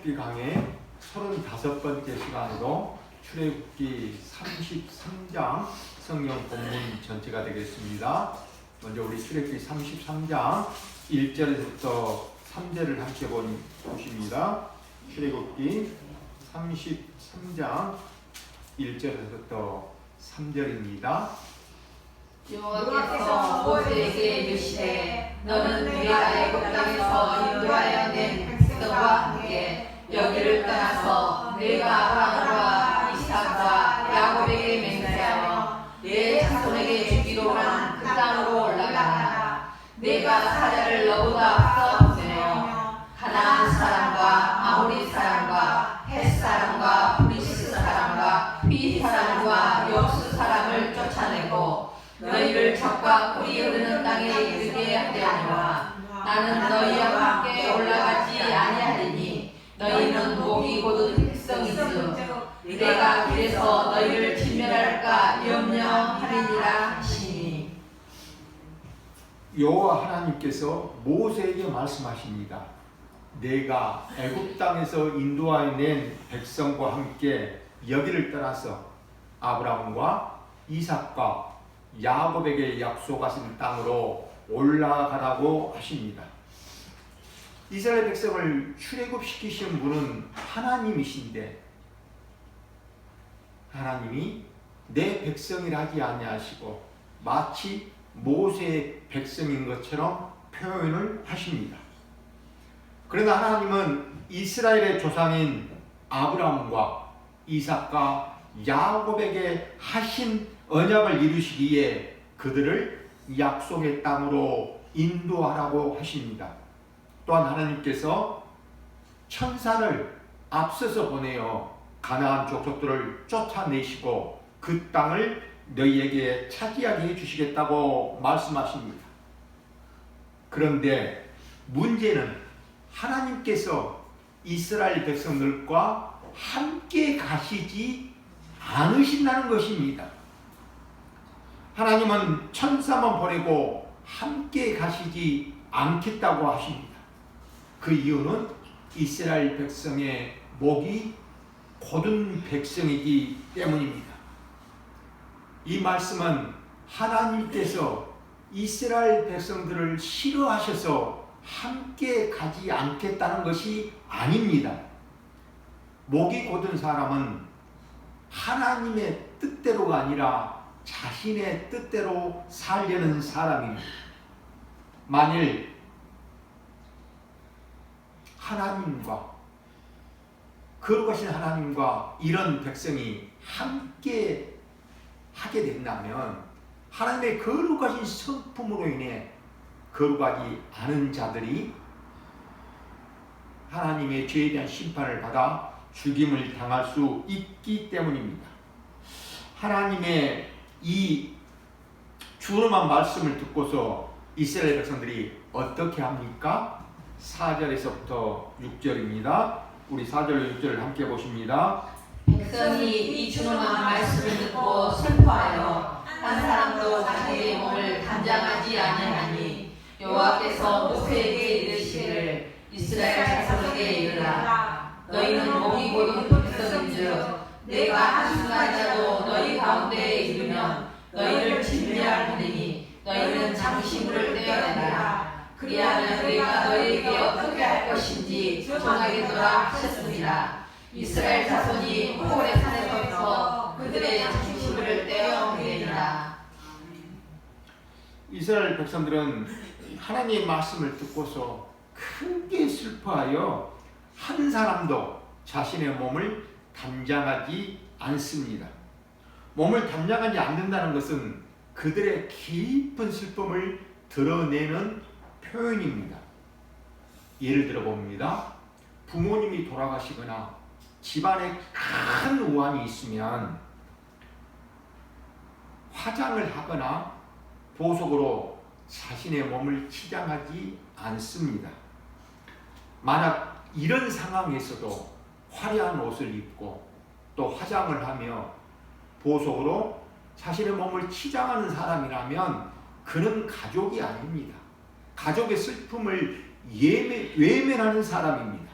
출애굽기 강의 35번째 시간으로 출애굽기 33장 성경 본문 전체가 되겠습니다. 먼저 우리 출애굽기 33장 1절에서부터 3절을 함께 보십니다. 출애굽기 33장 1절에서부터 3절입니다. 여호와께서 모세에게 이르시되 너는 네가 애굽 땅에서 인도하여 낸 백성과 함께 여기를 떠나서 내가 아브라함과 이삭과 야곱에게 맹세하여 내 자손에게 주기로 한 그 땅으로 올라가라. 내가 사자를 너보다 앞서 보내어 가나안 사람과 아모리 사람과 헷 사람과 브리스 사람과 히 사람과 여수 사람을 쫓아내고 너희를 적과 꿀이 흐르는 땅에 이르게 하려니와 나는 너희와 함께 올라가지 아니하리니 너희는 목이 곧은 백성이므 내가 길에서 너희를 진멸할까 염려하리니라 하시니. 여호와 하나님께서 모세에게 말씀하십니다. 내가 애굽 땅에서 인도하여 낸 백성과 함께 여기를 떠나서 아브라함과 이삭과 야곱에게 약속하신 땅으로 올라가라고 하십니다. 이스라엘 백성을 출애굽시키신 분은 하나님이신데 하나님이 내 백성이라 하지 아니하시고 마치 모세의 백성인 것처럼 표현을 하십니다. 그러나 하나님은 이스라엘의 조상인 아브라함과 이삭과 야곱에게 하신 언약을 이루시기에 그들을 약속의 땅으로 인도하라고 하십니다. 또한 하나님께서 천사를 앞서서 보내어 가나안 족속들을 쫓아내시고 그 땅을 너희에게 차지하게 해주시겠다고 말씀하십니다. 그런데 문제는 하나님께서 이스라엘 백성들과 함께 가시지 않으신다는 것입니다. 하나님은 천사만 보내고 함께 가시지 않겠다고 하십니다. 그 이유는 이스라엘 백성의 목이 곧은 백성이기 때문입니다. 이 말씀은 하나님께서 이스라엘 백성들을 싫어하셔서 함께 가지 않겠다는 것이 아닙니다. 목이 곧은 사람은 하나님의 뜻대로가 아니라 자신의 뜻대로 살려는 사람입니다. 만일 하나님과 거룩하신 하나님과 이런 백성이 함께 하게 된다면 하나님의 거룩하신 성품으로 인해 거룩하지 않은 자들이 하나님의 죄에 대한 심판을 받아 죽임을 당할 수 있기 때문입니다. 하나님의 이 준엄한 말씀을 듣고서 이스라엘 백성들이 어떻게 합니까? 4절에서부터 6절입니다. 우리 4절 6절을 함께 보십니다. 백성이 이 준엄한 말씀을 듣고 슬퍼하여 한 사람도 자기의 몸을 단장하지 아니하니 여호와께서 모세에게 이르시기를 이스라엘 자손에게 이르라. 너희는 목이 곧은 백성인즉 내가 한순간이라도 너희 가운데에 이르면 너희를 진멸하리니 너희는 장시물을 떼어내라. 그리하면 내가 너희에게 어떻게 할 것인지 정하겠노라 하셨습니다. 이스라엘 자손이 호렙 산에서부터 그들의 장시물을 떼어내리라. 이스라엘 백성들은 하나님의 말씀을 듣고서 크게 슬퍼하여 한 사람도 자신의 몸을 단장하지 않습니다. 몸을 단장하지 않는다는 것은 그들의 깊은 슬픔을 드러내는 표현입니다. 예를 들어 봅니다. 부모님이 돌아가시거나 집안에 큰 우환이 있으면 화장을 하거나 보석으로 자신의 몸을 치장하지 않습니다. 만약 이런 상황에서도 화려한 옷을 입고 또 화장을 하며 보석으로 자신의 몸을 치장하는 사람이라면 그는 가족이 아닙니다. 가족의 슬픔을 외면하는 사람입니다.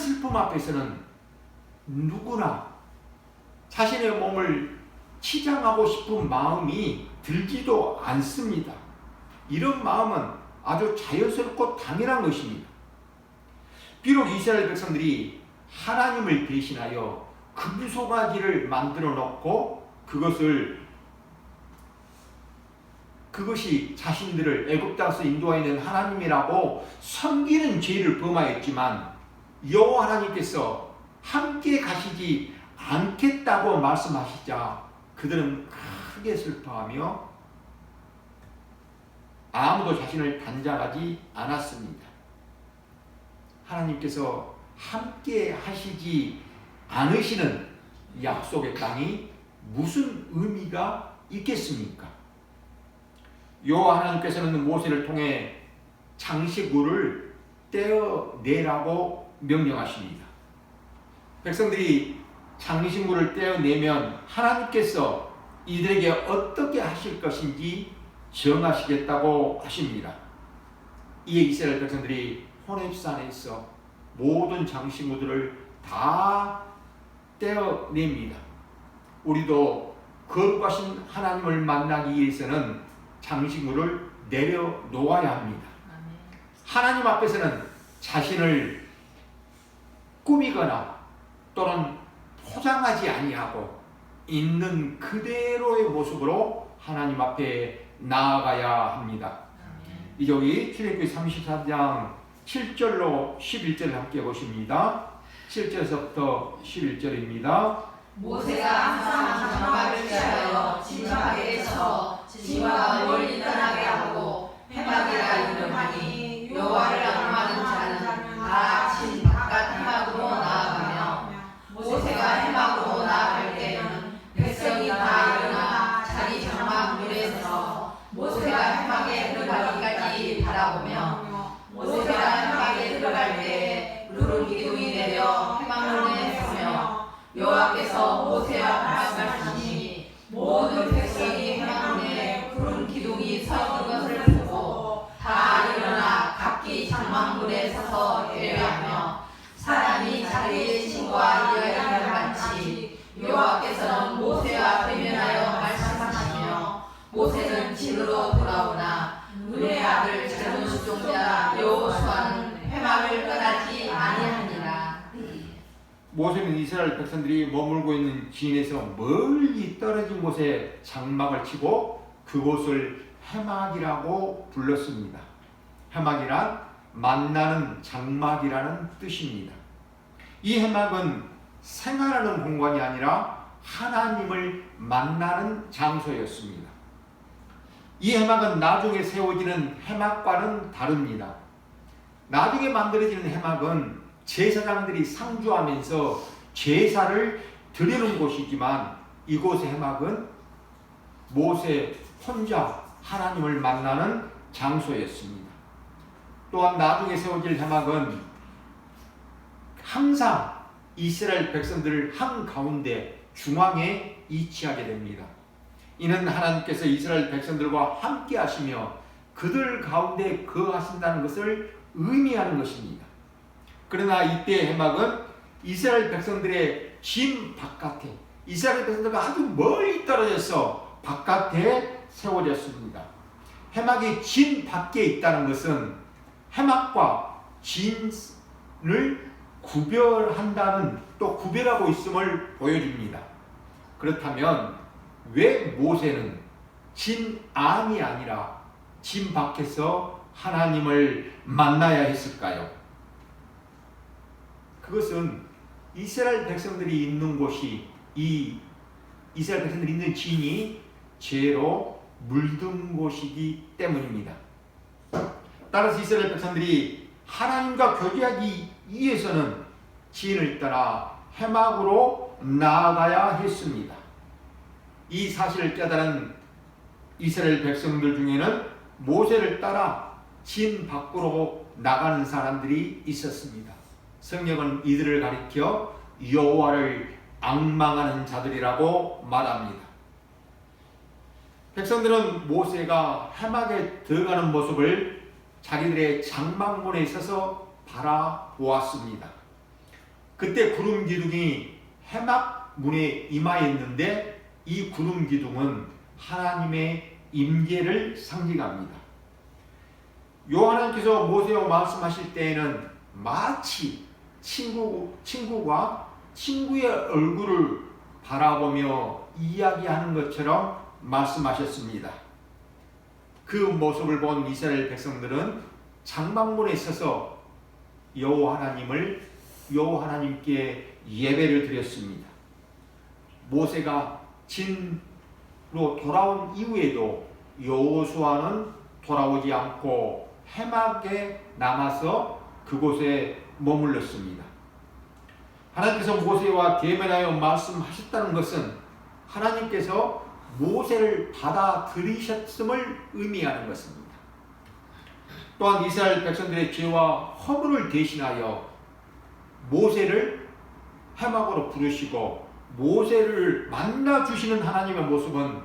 슬픔 앞에서는 누구나 자신의 몸을 치장하고 싶은 마음이 들지도 않습니다. 이런 마음은 아주 자연스럽고 당연한 것입니다. 비록 이스라엘 백성들이 하나님을 대신하여 금송아지를 만들어 놓고 그것이 자신들을 애굽 땅에서 인도하는 하나님이라고 섬기는 죄를 범하였지만 여호와 하나님께서 함께 가시지 않겠다고 말씀하시자 그들은 크게 슬퍼하며 아무도 자신을 단장하지 않았습니다. 하나님께서 함께 하시지 않으시는 약속의 땅이 무슨 의미가 있겠습니까? 여호와 하나님께서는 모세를 통해 장식물을 떼어내라고 명령하십니다. 백성들이 장식물을 떼어내면 하나님께서 이들에게 어떻게 하실 것인지 정하시겠다고 하십니다. 이에 이스라엘 백성들이 호렙산에서 모든 장식물들을 다 떼어냅니다. 우리도 거룩하신 하나님을 만나기 위해서는 장식물을 내려놓아야 합니다. 하나님 앞에서는 자신을 꾸미거나 또는 포장하지 아니하고 있는 그대로의 모습으로 하나님 앞에 나아가야 합니다. 이제 우리 출애굽기 34장 7절로 11절을 함께 보십니다. 7절에서부터 11절입니다. 모세가 항상 장막을 취하여 진 밖에 서서 진과 멀리 떠나게 하고 해막이라 이름하니 여호와를 악망하는 자는 다 진 바깥 해막으로 나아가며 모세가 해막으로 나아갈 때는 백성이 다 일어나 자기 장막 물에 서서 모세가 해막에 들어가기까지 바라보며 모세가 해막에 들어갈 때 푸른 기둥이 내려 해막문에 서며 여호와께서 모세와 말씀하시니 모든 백성이 해막문에 푸른 기둥이 서 있는 것을 보고 다 일어나 각기 장막문에 서서 예배하며 사람이 자기의 친구와 이야기를 많지 여호와께서는 모세와 대면하여 말씀하시며 모세는 진으로 돌아오나 눈의 아들 젊은 수종자 여호수아는 해막을 떠나지 아니하니라. 모세는 이스라엘 백성들이 머물고 있는 진에서 멀리 떨어진 곳에 장막을 치고 그곳을 해막이라고 불렀습니다. 해막이란 만나는 장막이라는 뜻입니다. 이 해막은 생활하는 공간이 아니라 하나님을 만나는 장소였습니다. 이 해막은 나중에 세워지는 해막과는 다릅니다. 나중에 만들어지는 해막은 제사장들이 상주하면서 제사를 드리는 곳이지만 이곳의 해막은 모세 혼자 하나님을 만나는 장소였습니다. 또한 나중에 세워질 해막은 항상 이스라엘 백성들을 한가운데 중앙에 위치하게 됩니다. 이는 하나님께서 이스라엘 백성들과 함께 하시며 그들 가운데 거하신다는 것을 의미하는 것입니다. 그러나 이때 해막은 이스라엘 백성들의 진 바깥에 이스라엘 백성들과 아주 멀리 떨어져서 바깥에 세워졌습니다. 해막이 진 밖에 있다는 것은 해막과 진을 구별한다는 또 구별하고 있음을 보여줍니다. 그렇다면 왜 모세는 진 안이 아니라 진 밖에서 하나님을 만나야 했을까요? 그것은 이스라엘 백성들이 있는 곳이 이 이스라엘 백성들이 있는 진이 죄로 물든 곳이기 때문입니다. 따라서 이스라엘 백성들이 하나님과 교제하기 위해서는 진을 떠나 해막으로 나아가야 했습니다. 이 사실을 깨달은 이스라엘 백성들 중에는 모세를 따라 진 밖으로 나가는 사람들이 있었습니다. 성경은 이들을 가리켜 여호와를 앙망하는 자들이라고 말합니다. 백성들은 모세가 해막에 들어가는 모습을 자기들의 장막문에 있어서 바라보았습니다. 그때 구름 기둥이 해막 문에 임하였는데 이 구름 기둥은 하나님의 임재를 상징합니다. 하나님께서 모세와 말씀하실 때에는 마치 친구가 친구의 얼굴을 바라보며 이야기하는 것처럼 말씀하셨습니다. 그 모습을 본 이스라엘 백성들은 장막문에 서서 여호와 하나님께 예배를 드렸습니다. 모세가 진로 돌아온 이후에도 여호수아는 돌아오지 않고 해막에 남아서 그곳에 머물렀습니다. 하나님께서 모세와 대면하여 말씀하셨다는 것은 하나님께서 모세를 받아들이셨음을 의미하는 것입니다. 또한 이스라엘 백성들의 죄와 허물을 대신하여 모세를 해막으로 부르시고 모세를 만나주시는 하나님의 모습은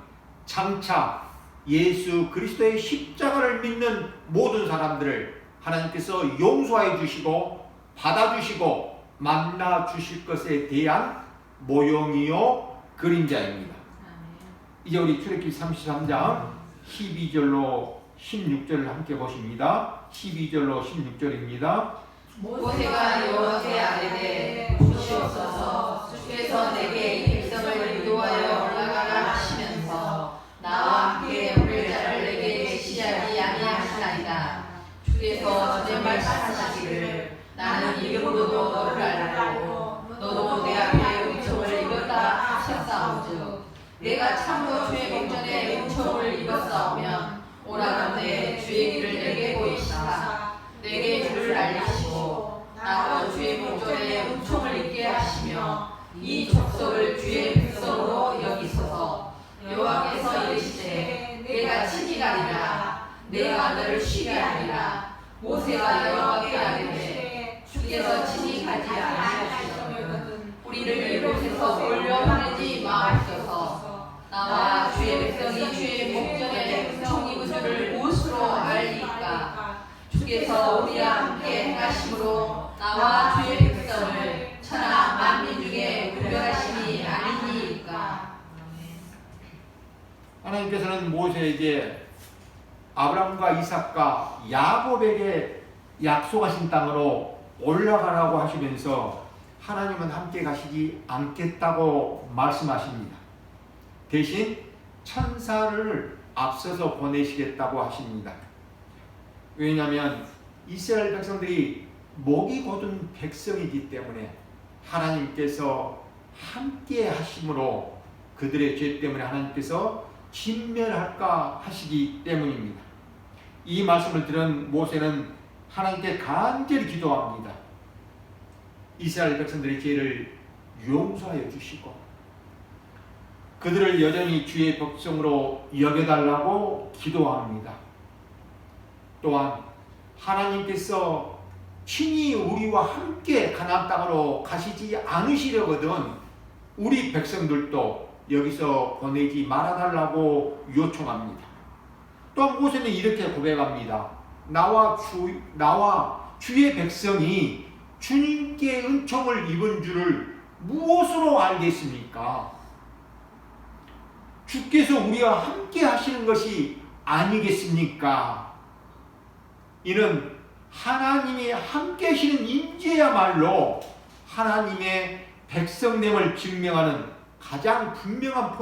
장차 예수 그리스도의 십자가를 믿는 모든 사람들을 하나님께서 용서해 주시고 받아주시고 만나주실 것에 대한 모형이요 그림자입니다. 이제 우리 출애굽기 33장 12절로 16절을 함께 보십니다. 12절로 16절입니다. 모세가 여호와께 아뢰되 주시옵소서 주께서 내게 이 백성을 인도하여 올라가라 하시면서 나와 함께 오를 자를 내게 계시하지 아니하시나이다. 주께서 전에 말씀하시기를 나는 이름으로도 너를 알고 너도 내 앞에 은총을 입었다 하셨사온즉 내가 참으로 주의 목전에 은총을 입었사오면 오라건대 주의 길을 내게 보이시사 내게 주를 알리시고 나도 주의 목전에 은총을 입게 하시며 이 족속을 주의 백성으로 여기소서. 여호와께서 이르시되 내가 친히 가리라 내가 너를 쉬게 하리라. 모세가 여호와께 아뢰되 주께서 친히 가지 아니하시거든 우리를 이곳에서 올려보내지 마옵소서. 나와 주의 백성이 주의 목전에 은총 입은 줄을 무엇으로 알리까. 주께서 우리와 함께 행하심으로 나와 주의 백성을 천하 만민 중에 구별하심이 아니니까. 하나님께서는 모세에게 아브라함과 이삭과 야곱에게 약속하신 땅으로 올라가라고 하시면서 하나님은 함께 가시지 않겠다고 말씀하십니다. 대신 천사를 앞서서 보내시겠다고 하십니다. 왜냐하면 이스라엘 백성들이 목이 곧은 백성이기 때문에 하나님께서 함께 하심으로 그들의 죄 때문에 하나님께서 진멸할까 하시기 때문입니다. 이 말씀을 들은 모세는 하나님께 간절히 기도합니다. 이스라엘 백성들의 죄를 용서하여 주시고 그들을 여전히 주의 백성으로 여겨달라고 기도합니다. 또한 하나님께서 친히 우리와 함께 가나안 땅으로 가시지 않으시려거든 우리 백성들도 여기서 보내지 말아달라고 요청합니다. 또 모세는 이렇게 고백합니다. 나와 주의 백성이 주님께 은총을 입은 줄을 무엇으로 알겠습니까? 주께서 우리와 함께 하시는 것이 아니겠습니까? 이는 하나님이 함께 하시는 임재야말로 하나님의 백성됨을 증명하는 가장 분명한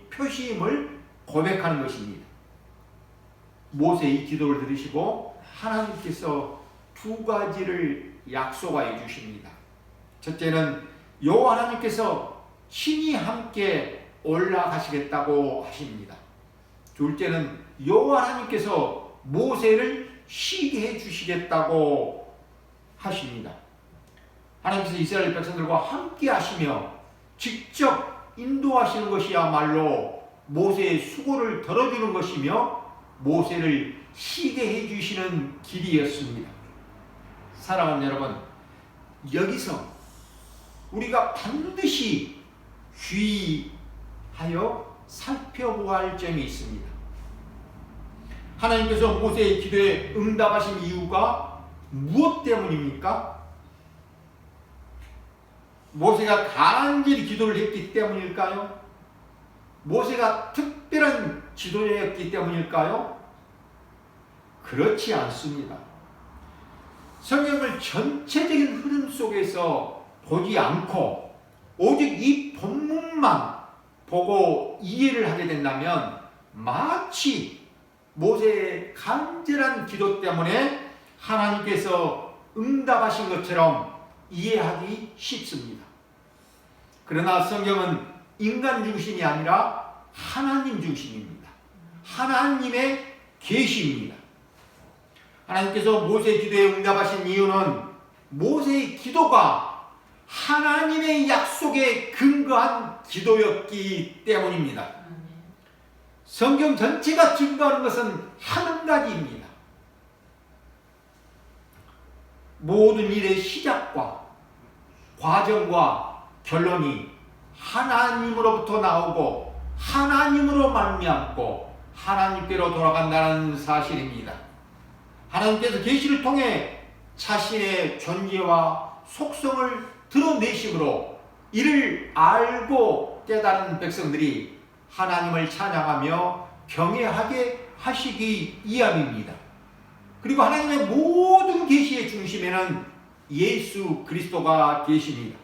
표시임을 고백하는 것입니다. 모세의 기도를 들으시고 하나님께서 두 가지를 약속하여 주십니다. 첫째는 여호와 하나님께서 친히 함께 올라가시겠다고 하십니다. 둘째는 여호와 하나님께서 모세를 쉬게 해주시겠다고 하십니다. 하나님께서 이스라엘 백성들과 함께 하시며 직접 인도하시는 것이야말로 모세의 수고를 덜어주는 것이며 모세를 쉬게 해주시는 길이었습니다. 사랑하는 여러분, 여기서 우리가 반드시 주의하여 살펴보아야 할 점이 있습니다. 하나님께서 모세의 기도에 응답하신 이유가 무엇 때문입니까? 모세가 간절히 기도를 했기 때문일까요? 모세가 특별한 지도자였기 때문일까요? 그렇지 않습니다. 성경을 전체적인 흐름 속에서 보지 않고 오직 이 본문만 보고 이해를 하게 된다면 마치 모세의 간절한 기도 때문에 하나님께서 응답하신 것처럼 이해하기 쉽습니다. 그러나 성경은 인간 중심이 아니라 하나님 중심입니다. 하나님의 계시입니다. 하나님께서 모세의 기도에 응답하신 이유는 모세의 기도가 하나님의 약속에 근거한 기도였기 때문입니다. 성경 전체가 증거하는 것은 한 가지입니다. 모든 일의 시작과 과정과 결론이 하나님으로부터 나오고 하나님으로 말미암고 하나님께로 돌아간다는 사실입니다. 하나님께서 계시를 통해 자신의 존재와 속성을 드러내심으로 이를 알고 깨달은 백성들이 하나님을 찬양하며 경외하게 하시기 위함입니다. 그리고 하나님의 모든 계시의 중심에는 예수 그리스도가 계십니다.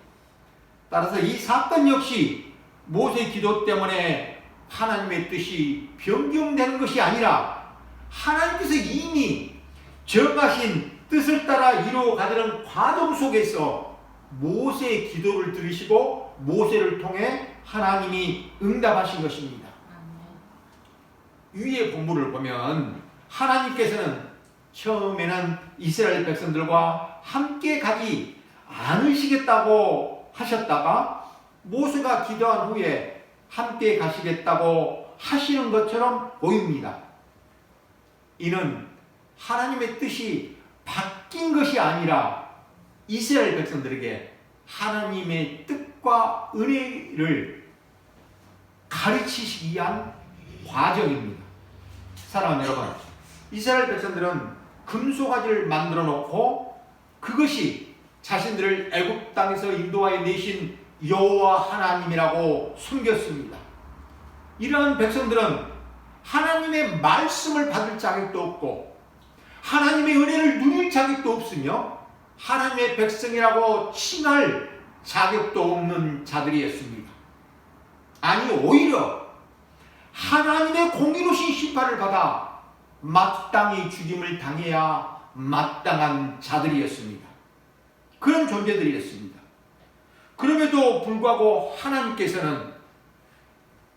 따라서 이 사건 역시 모세의 기도 때문에 하나님의 뜻이 변경되는 것이 아니라 하나님께서 이미 정하신 뜻을 따라 이루어가려는 과정 속에서 모세의 기도를 들으시고 모세를 통해 하나님이 응답하신 것입니다. 위의 본문을 보면 하나님께서는 처음에는 이스라엘 백성들과 함께 가지 않으시겠다고 하셨다가 모세가 기도한 후에 함께 가시겠다고 하시는 것처럼 보입니다. 이는 하나님의 뜻이 바뀐 것이 아니라 이스라엘 백성들에게 하나님의 뜻과 은혜를 가르치시기 위한 과정입니다. 사랑하는 여러분, 이스라엘 백성들은 금송아지를 만들어 놓고 그것이 자신들을 애굽 땅에서 인도하여 내신 여호와 하나님이라고 숨겼습니다. 이러한 백성들은 하나님의 말씀을 받을 자격도 없고 하나님의 은혜를 누릴 자격도 없으며 하나님의 백성이라고 칭할 자격도 없는 자들이었습니다. 아니 오히려 하나님의 공의로우신 심판을 받아 마땅히 죽임을 당해야 마땅한 자들이었습니다. 그런 존재들이었습니다. 그럼에도 불구하고 하나님께서는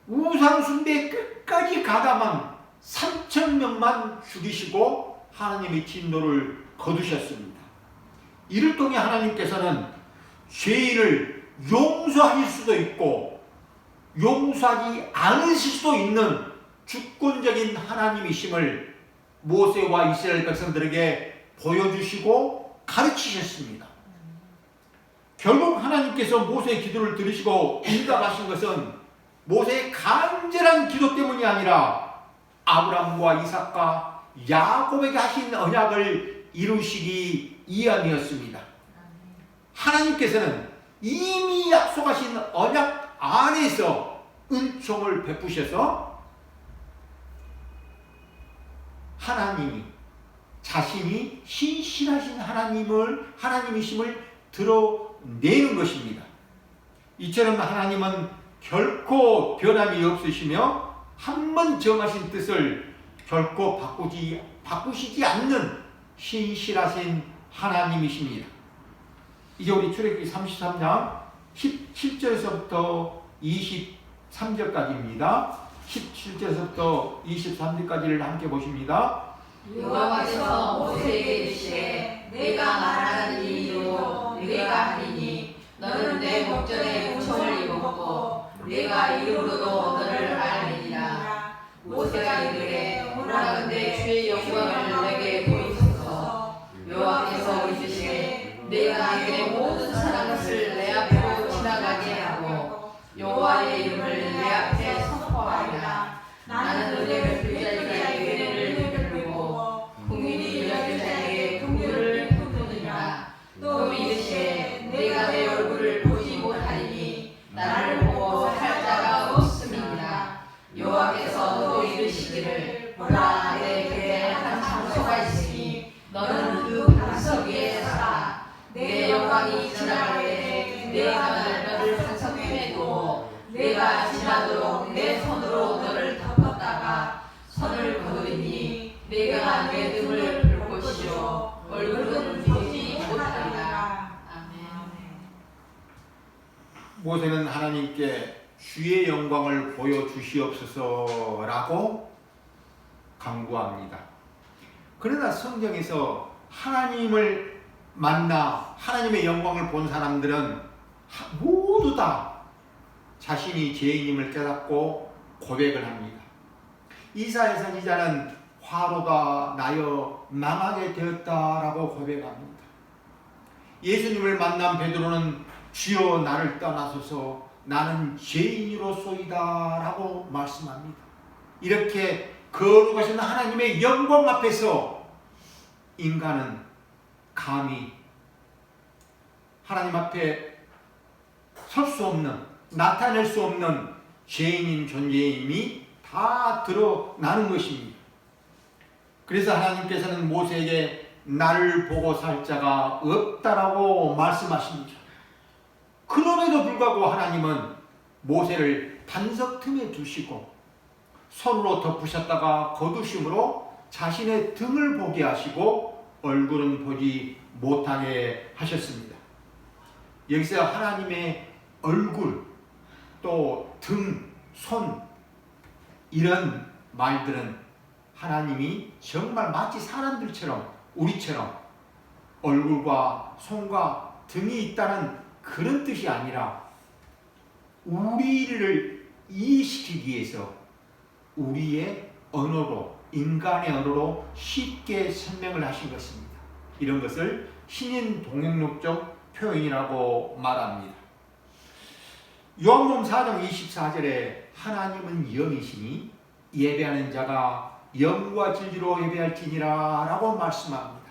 우상 숭배에 끝까지 가담한 3,000명만 죽이시고 하나님의 진노를 거두셨습니다. 이를 통해 하나님께서는 죄인을 용서하실 수도 있고 용서하지 않으실 수도 있는 주권적인 하나님이심을 모세와 이스라엘 백성들에게 보여주시고 가르치셨습니다. 결국 하나님께서 모세의 기도를 들으시고 응답하신 것은 모세의 간절한 기도 때문이 아니라 아브라함과 이삭과 야곱에게 하신 언약을 이루시기 위함이었습니다. 하나님께서는 이미 약속하신 언약 안에서 은총을 베푸셔서 하나님이 자신이 신실하신 하나님이심을 드러내는 것입니다. 이처럼 하나님은 결코 변함이 없으시며 한 번 정하신 뜻을 결코 바꾸시지 않는 신실하신 하나님이십니다. 이제 우리 출애굽기 33장 17절에서부터 23절까지입니다. 17절에서부터 23절까지를 함께 보십니다. 여호와께서 모세에게 이르시되 내가 말하는 일로 네가 하리니 너는 내 목전에 은총을 입었고 내가 이름으로도 너를 알리리라. 모세가 이르되 원하건대 주의 영광을 내게 보이소서. 여호와께서 이르시되 내가 내 모든 사랑을 내 앞으로 지나가게 하고 여호와의 이름을 내 앞에 선포하리라. 나는 은혜를 줄 자에게 은혜를 베풀고 국민이 여길 자에게 국민을 베푸느니라. 또 이르시되 내가 내 얼굴을 보지 사람이 지나가되 내가 너를 산성해도 내가 지나도록 내 손으로 너를 덮었다가 손을 거두리니 내가 내 등을 볼 것이요 얼굴은 보지 못하리라. 아멘. 모세는 하나님께 주의 영광을 보여주시옵소서라고 간구합니다. 그러나 성경에서 하나님을 만나 하나님의 영광을 본 사람들은 모두 다 자신이 죄인임을 깨닫고 고백을 합니다. 이사야 선지자는 화로가 나여 망하게 되었다라고 고백합니다. 예수님을 만난 베드로는 주여 나를 떠나소서 나는 죄인이로소이다라고 말씀합니다. 이렇게 거룩하신 하나님의 영광 앞에서 인간은 감히 하나님 앞에 설 수 없는, 나타낼 수 없는 죄인인 존재임이 다 드러나는 것입니다. 그래서 하나님께서는 모세에게 나를 보고 살 자가 없다라고 말씀하십니다. 그럼에도 불구하고 하나님은 모세를 반석 틈에 두시고 손으로 덮으셨다가 거두심으로 자신의 등을 보게 하시고 얼굴은 보지 못하게 하셨습니다. 여기서 하나님의 얼굴, 또 등, 손 이런 말들은 하나님이 정말 마치 사람들처럼 우리처럼 얼굴과 손과 등이 있다는 그런 뜻이 아니라 우리를 이해시키기 위해서 우리의 언어로, 인간의 언어로 쉽게 설명을 하신 것입니다. 이런 것을 신인 동역록적 표현이라고 말합니다. 요한복음 4장 24절에 하나님은 영이시니 예배하는 자가 영과 진리로 예배할지니라 라고 말씀합니다.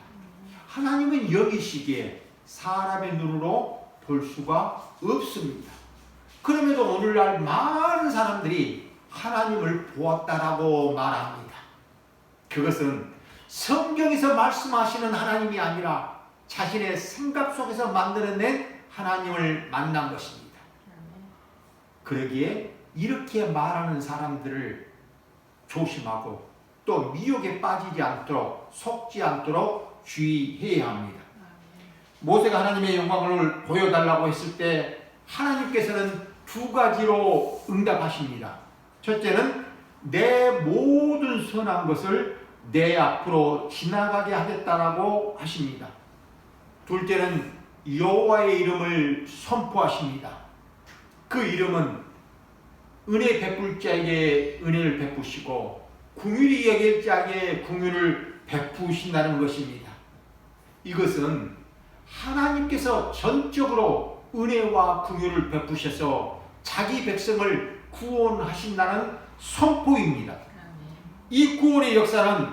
하나님은 영이시기에 사람의 눈으로 볼 수가 없습니다. 그럼에도 오늘날 많은 사람들이 하나님을 보았다라고 말합니다. 그것은 성경에서 말씀하시는 하나님이 아니라 자신의 생각 속에서 만들어낸 하나님을 만난 것입니다. 그러기에 이렇게 말하는 사람들을 조심하고 또 미혹에 빠지지 않도록 속지 않도록 주의해야 합니다. 모세가 하나님의 영광을 보여달라고 했을 때 하나님께서는 두 가지로 응답하십니다. 첫째는 내 모든 선한 것을 내 앞으로 지나가게 하겠다라고 하십니다. 둘째는 여호와의 이름을 선포하십니다. 그 이름은 은혜 베풀 자에게 은혜를 베푸시고 긍휼히 여길 자에게 긍휼을 베푸신다는 것입니다. 이것은 하나님께서 전적으로 은혜와 긍휼을 베푸셔서 자기 백성을 구원하신다는 선포입니다. 이 구원의 역사는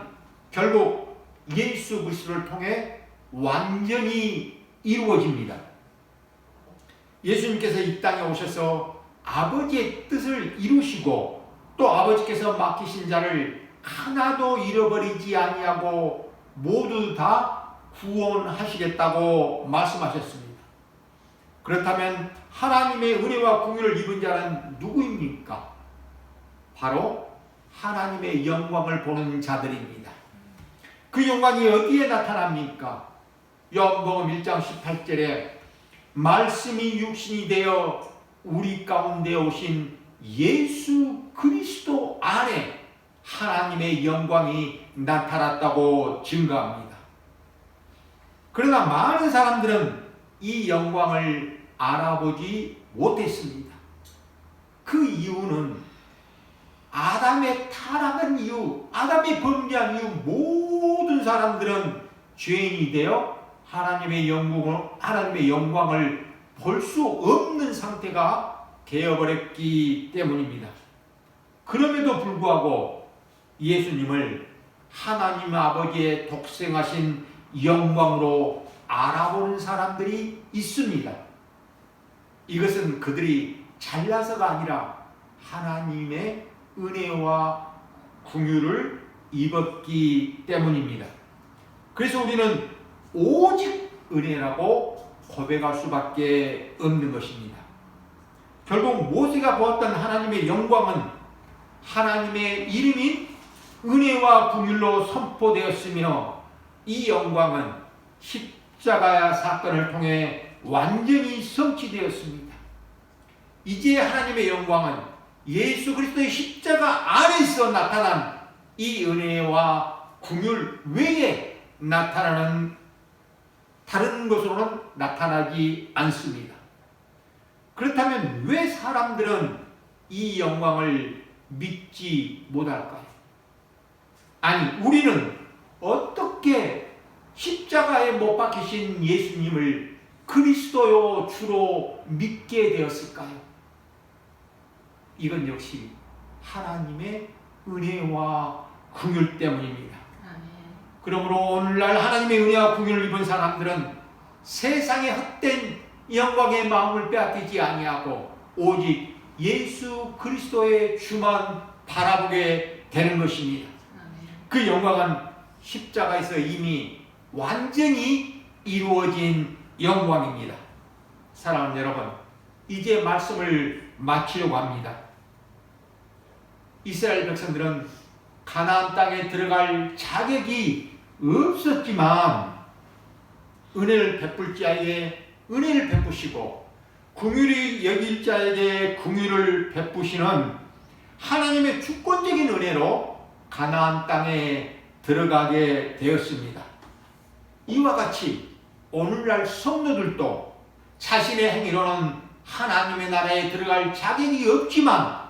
결국 예수 그리스도를 통해 완전히 이루어집니다. 예수님께서 이 땅에 오셔서 아버지의 뜻을 이루시고 또 아버지께서 맡기신 자를 하나도 잃어버리지 아니하고 모두 다 구원하시겠다고 말씀하셨습니다. 그렇다면 하나님의 은혜와 긍휼을 입은 자는 누구입니까? 바로 하나님의 영광을 보는 자들입니다. 그 영광이 어디에 나타납니까? 요한복음 1장 18절에 말씀이 육신이 되어 우리 가운데 오신 예수 그리스도 안에 하나님의 영광이 나타났다고 증거합니다. 그러나 많은 사람들은 이 영광을 알아보지 못했습니다. 그 이유는 아담의 타락한 이유, 아담이 범죄한 이유 모든 사람들은 죄인이 되어 하나님의 영광을 볼 수 없는 상태가 되어버렸기 때문입니다. 그럼에도 불구하고 예수님을 하나님 아버지의 독생하신 영광으로 알아보는 사람들이 있습니다. 이것은 그들이 잘나서가 아니라 하나님의 은혜와 긍휼을 입었기 때문입니다. 그래서 우리는 오직 은혜라고 고백할 수밖에 없는 것입니다. 결국 모세가 보았던 하나님의 영광은 하나님의 이름인 은혜와 긍휼로 선포되었으며 이 영광은 십자가 사건을 통해 완전히 성취되었습니다. 이제 하나님의 영광은 예수 그리스도의 십자가 안에서 나타난 이 은혜와 긍휼 외에 나타나는 다른 것으로는 나타나지 않습니다. 그렇다면 왜 사람들은 이 영광을 믿지 못할까요? 아니, 우리는 어떻게 십자가에 못 박히신 예수님을 그리스도요 주로 믿게 되었을까요? 이건 역시 하나님의 은혜와 긍휼 때문입니다. 그러므로 오늘날 하나님의 은혜와 긍휼을 입은 사람들은 세상의 헛된 영광의 마음을 빼앗기지 아니하고 오직 예수 그리스도의 주만 바라보게 되는 것입니다. 그 영광은 십자가에서 이미 완전히 이루어진 영광입니다. 사랑하는 여러분, 이제 말씀을 마치려고 합니다. 이스라엘 백성들은 가나안 땅에 들어갈 자격이 없었지만 은혜를 베풀 자에게 은혜를 베푸시고 긍휼히 여길 자에게 긍휼을 베푸시는 하나님의 주권적인 은혜로 가나안 땅에 들어가게 되었습니다. 이와 같이 오늘날 성도들도 자신의 행위로는 하나님의 나라에 들어갈 자격이 없지만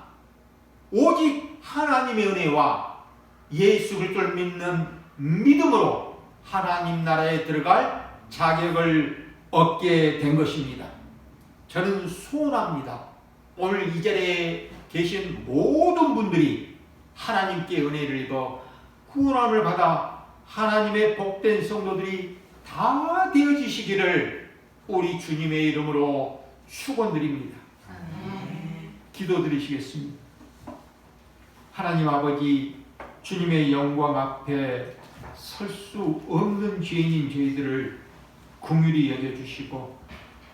오직 하나님의 은혜와 예수 그리스도를 믿는 믿음으로 하나님 나라에 들어갈 자격을 얻게 된 것입니다. 저는 소원합니다. 오늘 이 자리에 계신 모든 분들이 하나님께 은혜를 입어 구원함을 받아 하나님의 복된 성도들이 다 되어지시기를 우리 주님의 이름으로 축원드립니다. 기도드리시겠습니다. 하나님 아버지, 주님의 영광 앞에 설 수 없는 죄인인 저희들을 긍휼히 여겨주시고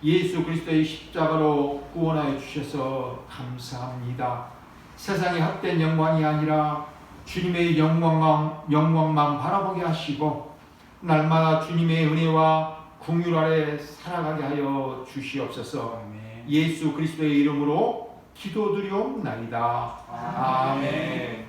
예수 그리스도의 십자가로 구원하여 주셔서 감사합니다. 세상의 헛된 영광이 아니라 주님의 영광만 바라보게 하시고 날마다 주님의 은혜와 긍휼 아래 살아가게 하여 주시옵소서. 예수 그리스도의 이름으로 기도드리옵나이다. 아멘.